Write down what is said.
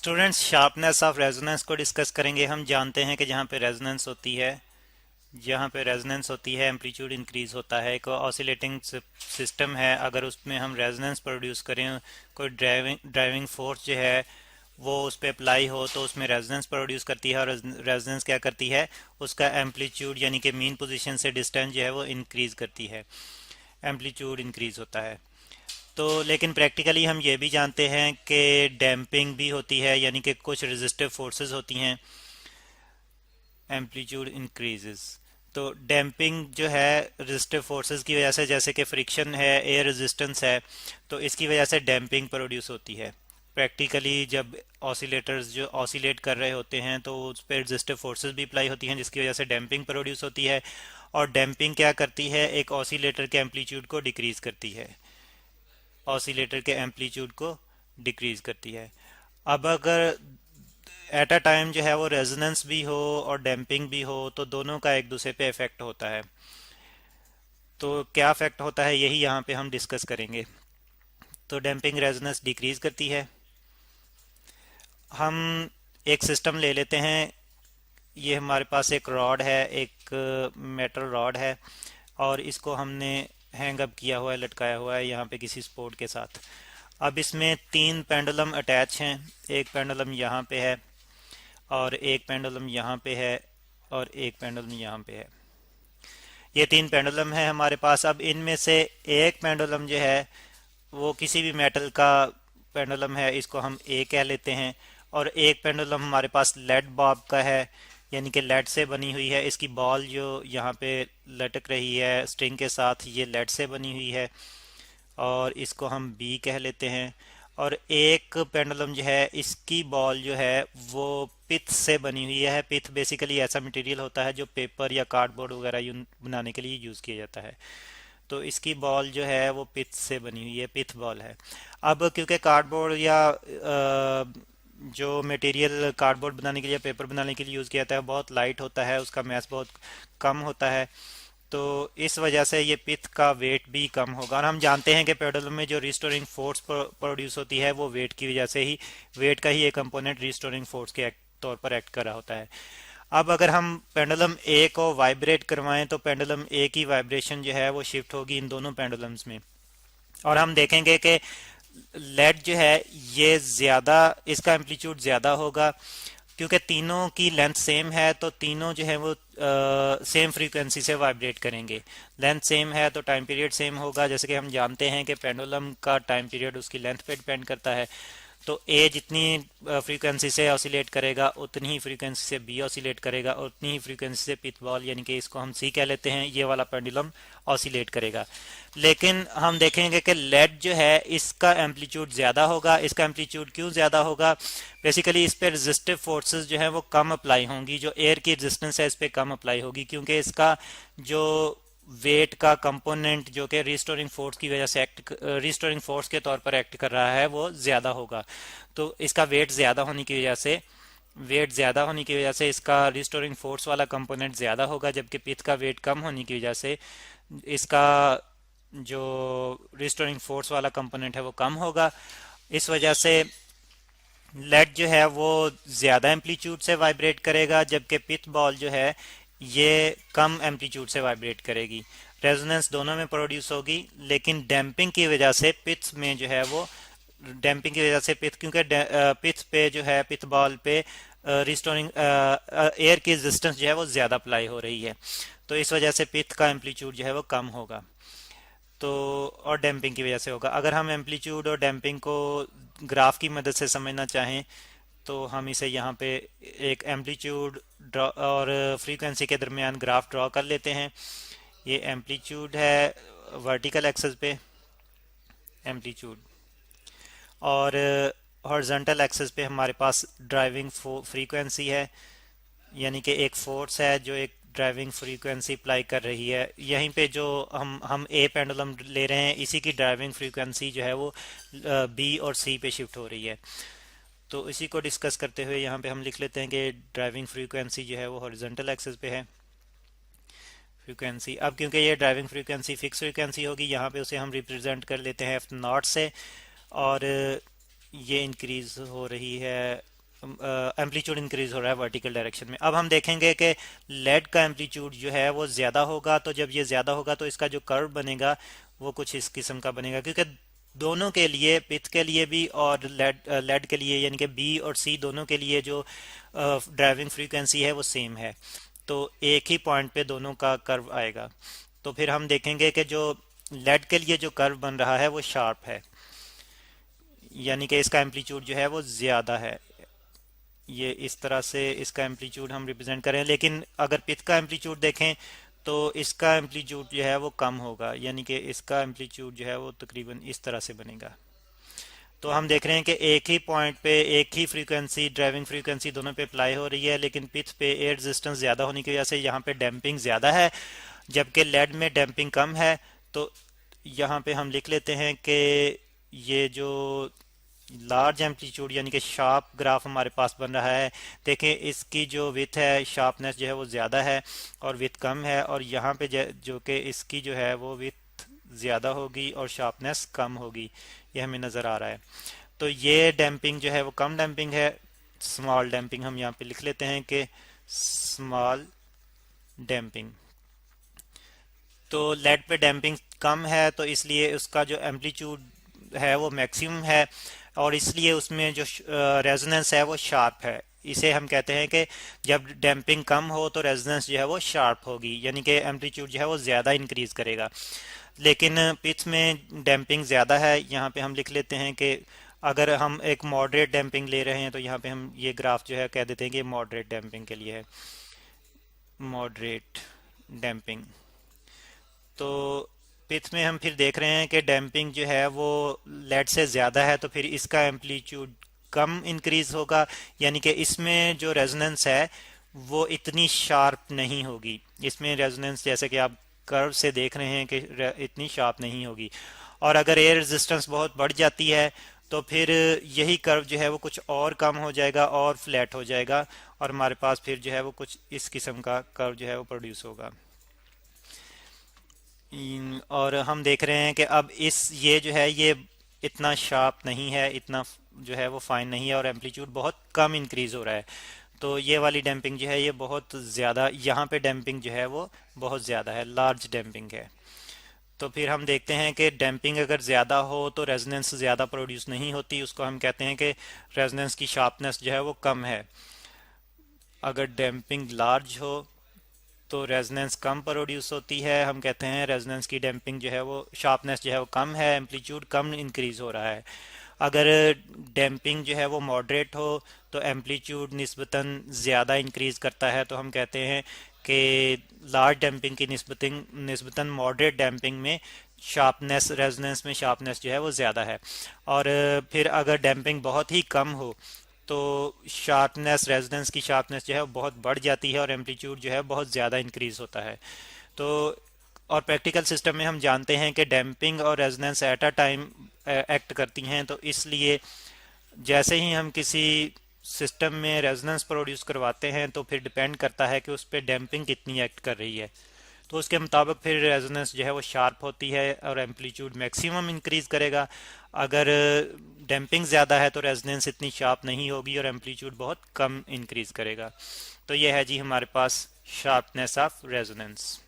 Students sharpness of resonance को discuss करेंगे। हम जानते हैं कि जहाँ पे रेजोनेंस होती है एम्पलीट्यूड इंक्रीज होता है। एक ऑसिलेटिंग सिस्टम है, अगर उसमें हम रेजोनेंस प्रोड्यूस करें, कोई ड्राइविंग फोर्स जो है वो उस पर अप्लाई हो तो उसमें रेजोनेंस प्रोड्यूस करती है। और रेजोनेंस क्या करती है, उसका एम्पलीट्यूड यानी कि मीन पोजीशन से डिस्टेंस जो है वो इंक्रीज करती है, एम्पलीट्यूड इंक्रीज होता है। तो लेकिन प्रैक्टिकली हम ये भी जानते हैं कि डैम्पिंग भी होती है, यानी कि कुछ रेजिस्टिव फोर्सेस होती हैं, एम्पलीट्यूड इंक्रीजेस। तो डैम्पिंग जो है रेजिस्टिव फोर्सेस की वजह से, जैसे कि फ्रिक्शन है, एयर रेजिस्टेंस है, तो इसकी वजह से डैम्पिंग प्रोड्यूस होती है। प्रैक्टिकली जब ऑसिलेटर्स जो ऑसिलेट कर रहे होते हैं तो उस पर रेजिस्टिव फोर्सेस भी अप्लाई होती हैं, जिसकी वजह से डैम्पिंग प्रोड्यूस होती है। और डैम्पिंग क्या करती है, एक ऑसिलेटर के एम्पलीट्यूड को डिक्रीज करती है, ऑसिलेटर के एम्पलीट्यूड को डिक्रीज करती है। अब अगर एट अ टाइम जो है वो रेजोनेंस भी हो और डैम्पिंग भी हो तो दोनों का एक दूसरे पे इफेक्ट होता है। तो क्या इफेक्ट होता है यही यहाँ पे हम डिस्कस करेंगे। तो डैम्पिंग रेजोनेंस डिक्रीज करती है। हम एक सिस्टम ले लेते हैं। ये हमारे पास एक रॉड है, एक मेटल रॉड है, और इसको हमने हैंग अप किया हुआ है, लटकाया हुआ है यहाँ पे किसी सपोर्ट के साथ। अब इसमें तीन पेंडुलम अटैच हैं। एक पेंडुलम यहाँ पे है, और एक पेंडुलम यहाँ पे है, और एक पेंडुलम यहाँ पे है। ये तीन पेंडुलम है हमारे पास। अब इनमें से एक पेंडुलम जो है वो किसी भी मेटल का पेंडुलम है, इसको हम ए कह लेते हैं। और एक पेंडुलम हमारे पास लेड बॉब का है, यानी कि लेड से बनी हुई है। इसकी बॉल जो यहाँ पे लटक रही है स्ट्रिंग के साथ, ये लेड से बनी हुई है, और इसको हम बी कह लेते हैं। और एक पेंडुलम जो है इसकी बॉल जो है वो पिथ से बनी हुई है। पिथ बेसिकली ऐसा मटेरियल होता है जो पेपर या कार्डबोर्ड वगैरह बनाने के लिए यूज़ किया जाता है। तो इसकी बॉल जो है वो पिथ से बनी हुई है, पिथ बॉल है। अब क्योंकि कार्डबोर्ड या जो मटेरियल कार्डबोर्ड बनाने के लिए, पेपर बनाने के लिए यूज़ किया जाता है, बहुत लाइट होता है, उसका मैस बहुत कम होता है। तो इस वजह से ये पिथ का वेट भी कम होगा। और हम जानते हैं कि पेडुलम में जो रिस्टोरिंग फोर्स प्रोड्यूस होती है वो वेट की वजह से ही, वेट का ही एक कंपोनेंट रिस्टोरिंग फोर्स के तौर पर एक्ट कर रहा होता है। अब अगर हम पेंडुलम ए को वाइब्रेट करवाएं तो पेंडुलम ए की वाइब्रेशन जो है वो शिफ्ट होगी इन दोनों पेंडुलम्स में। और हम देखेंगे कि लेड जो है ये ज़्यादा, इसका एम्पलीट्यूड ज़्यादा होगा, क्योंकि तीनों की लेंथ सेम है तो तीनों जो है वो सेम फ्रीक्वेंसी से वाइब्रेट करेंगे। लेंथ सेम है तो टाइम पीरियड सेम होगा। जैसे कि हम जानते हैं कि पेंडुलम का टाइम पीरियड उसकी लेंथ पे डिपेंड करता है। तो ए जितनी फ्रीक्वेंसी से ऑसिलेट करेगा उतनी ही फ्रीक्वेंसी से बी ऑसिलेट करेगा, और उतनी ही फ्रीक्वेंसी से पिथ बॉल, यानी कि इसको हम सी कह लेते हैं, ये वाला पेंडुलम ऑसिलेट करेगा। लेकिन हम देखेंगे कि लेड जो है इसका एम्पलीट्यूड ज़्यादा होगा। इसका एम्पलीट्यूड क्यों ज़्यादा होगा? बेसिकली इस पर रेजिस्टिव फोर्सेस जो है वो कम अप्लाई होंगी, जो एयर की रेजिस्टेंस है इस पर कम अप्लाई होगी, क्योंकि इसका जो वेट का कंपोनेंट जो कि रिस्टोरिंग फोर्स की वजह से रिस्टोरिंग फोर्स के तौर पर एक्ट कर रहा है वो ज़्यादा होगा। तो इसका वेट ज़्यादा होने की वजह से इसका रिस्टोरिंग फोर्स वाला कंपोनेंट ज़्यादा होगा, जबकि पिथ का वेट कम होने की वजह से इसका जो रिस्टोरिंग फोर्स वाला कंपोनेंट है वो कम होगा। इस वजह से लेड जो है वो ज़्यादा एम्पलीट्यूड से वाइब्रेट करेगा, जबकि पिथ बॉल जो है ये कम एम्पलीट्यूड से वाइब्रेट करेगी। रेजोनेंस दोनों में प्रोड्यूस होगी, लेकिन डैम्पिंग की वजह से पिथ में जो है वो, डैम्पिंग की वजह से पिथ, क्योंकि पिथ पे जो है, पिथ बॉल पे रिस्टोरिंग एयर की रेजिस्टेंस जो है वो ज़्यादा अप्लाई हो रही है, तो इस वजह से पिथ का एम्पलीट्यूड जो है वो कम होगा। तो और डैम्पिंग की वजह से होगा। अगर हम एम्पलीट्यूड और डैम्पिंग को ग्राफ की मदद से समझना चाहें तो हम इसे यहाँ पे एक एम्पलीट्यूड ड्रॉ और फ्रीक्वेंसी के दरमियान ग्राफ ड्रॉ कर लेते हैं। ये एम्पलीट्यूड है वर्टिकल एक्सिस पे, एम्पलीट्यूड, और हॉरिजॉन्टल एक्सिस पे हमारे पास ड्राइविंग फ्रीक्वेंसी है, यानी कि एक फोर्स है जो एक ड्राइविंग फ्रीक्वेंसी अप्लाई कर रही है। यहीं पे जो हम ए पेंडुलम ले रहे हैं इसी की ड्राइविंग फ्रीक्वेंसी जो है वो बी और सी पे शिफ्ट हो रही है। तो इसी को डिस्कस करते हुए यहाँ पे हम लिख लेते हैं कि ड्राइविंग फ्रीक्वेंसी जो है वो हॉरिजॉन्टल एक्सिस पे है। फ्रीक्वेंसी, अब क्योंकि ये ड्राइविंग फ्रीक्वेंसी फिक्स फ्रीक्वेंसी होगी, यहाँ पे उसे हम रिप्रेजेंट कर लेते हैं एफ नॉट से, और ये इंक्रीज हो रही है एम्पलीट्यूड इंक्रीज हो रहा है वर्टिकल डायरेक्शन में। अब हम देखेंगे कि लेड का एम्पलीट्यूड जो है वो ज़्यादा होगा, तो जब ये ज़्यादा होगा तो इसका जो कर्व बनेगा वो कुछ इस किस्म का बनेगा, क्योंकि दोनों के लिए, पिथ के लिए भी और लेड के लिए, यानी कि बी और सी दोनों के लिए जो ड्राइविंग फ्रीक्वेंसी है वो सेम है, तो एक ही पॉइंट पे दोनों का कर्व आएगा। तो फिर हम देखेंगे कि जो लेड के लिए जो कर्व बन रहा है वो शार्प है, यानी कि इसका एम्पलीट्यूड जो है वो ज़्यादा है। ये इस तरह से इसका एम्पलीट्यूड हम रिप्रेजेंट करें, लेकिन अगर पिथ का एम्पलीट्यूड देखें तो इसका एम्पलीट्यूड जो है वो कम होगा, यानी कि इसका एम्पलीट्यूड जो है वो तकरीबन इस तरह से बनेगा। तो हम देख रहे हैं कि एक ही पॉइंट पे एक ही फ्रीक्वेंसी, ड्राइविंग फ्रीक्वेंसी दोनों पे अप्लाई हो रही है, लेकिन पिथ पे एयर रेजिस्टेंस ज़्यादा होने की वजह से यहाँ पे डैम्पिंग ज़्यादा है, जबकि लेड में डैम्पिंग कम है। तो यहाँ पे हम लिख लेते हैं कि ये जो लार्ज एम्पलीट्यूड यानी कि शार्प ग्राफ हमारे पास बन रहा है, देखें इसकी जो विथ है, शार्पनेस जो है वो ज़्यादा है और विथ कम है, और यहाँ पे जो कि इसकी जो है वो विथ ज़्यादा होगी और शार्पनेस कम होगी, ये हमें नज़र आ रहा है। तो ये डैम्पिंग जो है वो कम डैम्पिंग है, स्मॉल डैम्पिंग हम यहाँ पे लिख लेते हैं कि स्मॉल डैम्पिंग। तो लेड पे डैम्पिंग कम है, तो इसलिए उसका जो एम्पलीट्यूड है वो मैक्सिमम है, और इसलिए उसमें जो रेजोनेंस है वो शार्प है। इसे हम कहते हैं कि जब डैम्पिंग कम हो तो रेजोनेंस जो है वो शार्प होगी, यानी कि एम्पलीट्यूड जो है वो ज़्यादा इंक्रीज करेगा। लेकिन पिच में डैम्पिंग ज़्यादा है, यहाँ पे हम लिख लेते हैं कि अगर हम एक मॉडरेट डैम्पिंग ले रहे हैं तो यहाँ पे हम ये ग्राफ जो है कह देते हैं कि मॉडरेट डैम्पिंग के लिए है, मॉडरेट डैम्पिंग। तो पिथ में हम फिर देख रहे हैं कि डैम्पिंग जो है वो लेड से ज़्यादा है, तो फिर इसका एम्पलीट्यूड कम इंक्रीज होगा, यानी कि इसमें जो रेजोनेंस है वो इतनी शार्प नहीं होगी। इसमें रेजोनेंस जैसे कि आप कर्व से देख रहे हैं कि इतनी शार्प नहीं होगी। और अगर एयर रेजिस्टेंस बहुत बढ़ जाती है तो फिर यही कर्व जो है वो कुछ और कम हो जाएगा और फ्लैट हो जाएगा, और हमारे पास फिर जो है वो कुछ इस किस्म का कर्व जो है वो प्रोड्यूस होगा। और हम देख रहे हैं कि अब इस ये जो है ये इतना शार्प नहीं है, इतना जो है वो फाइन नहीं है, और एम्पलीट्यूड बहुत कम इंक्रीज हो रहा है। तो ये वाली डैम्पिंग जो है ये बहुत ज़्यादा, यहाँ पे डैम्पिंग जो है वो बहुत ज़्यादा है, लार्ज डैम्पिंग है। तो फिर हम देखते हैं कि डैम्पिंग अगर ज़्यादा हो तो रेजोनेंस ज़्यादा प्रोड्यूस नहीं होती, उसको हम कहते हैं कि रेजोनेंस की शार्पनेस जो है वो कम है। अगर डैम्पिंग लार्ज हो तो रेजोनेंस कम प्रोड्यूस होती है, हम कहते हैं रेजोनेंस की डैम्पिंग जो है वो शार्पनेस जो है वो कम है, एम्पलीट्यूड कम इंक्रीज हो रहा है। अगर डैम्पिंग जो है वो मॉडरेट हो तो एम्पलीट्यूड निस्बतन ज़्यादा इंक्रीज करता है, तो हम कहते हैं कि लार्ज डैम्पिंग की निस्बतन मॉडरेट डैम्पिंग में शार्पनेस, रेजोनेंस में शार्पनेस जो है वो ज़्यादा है। और फिर अगर डैम्पिंग बहुत ही कम हो तो शार्पनेस, रेजोनेंस की शार्पनेस जो है वो बहुत बढ़ जाती है और एम्पलीट्यूड जो है बहुत ज़्यादा इंक्रीज होता है। तो और प्रैक्टिकल सिस्टम में हम जानते हैं कि डैम्पिंग और resonance at a time act करती हैं, तो इसलिए जैसे ही हम किसी सिस्टम में रेजोनेंस प्रोड्यूस करवाते हैं तो फिर डिपेंड करता है कि उस पर डैम्पिंग कितनी एक्ट कर रही है, तो उसके मुताबिक फिर रेजोनेंस जो है वो शार्प होती है और एम्पलीट्यूड मैक्सिमम इंक्रीज करेगा। अगर डैम्पिंग ज़्यादा है तो रेजोनेंस इतनी शार्प नहीं होगी और एम्पलीट्यूड बहुत कम इंक्रीज करेगा। तो ये है जी हमारे पास शार्पनेस ऑफ रेजोनेंस।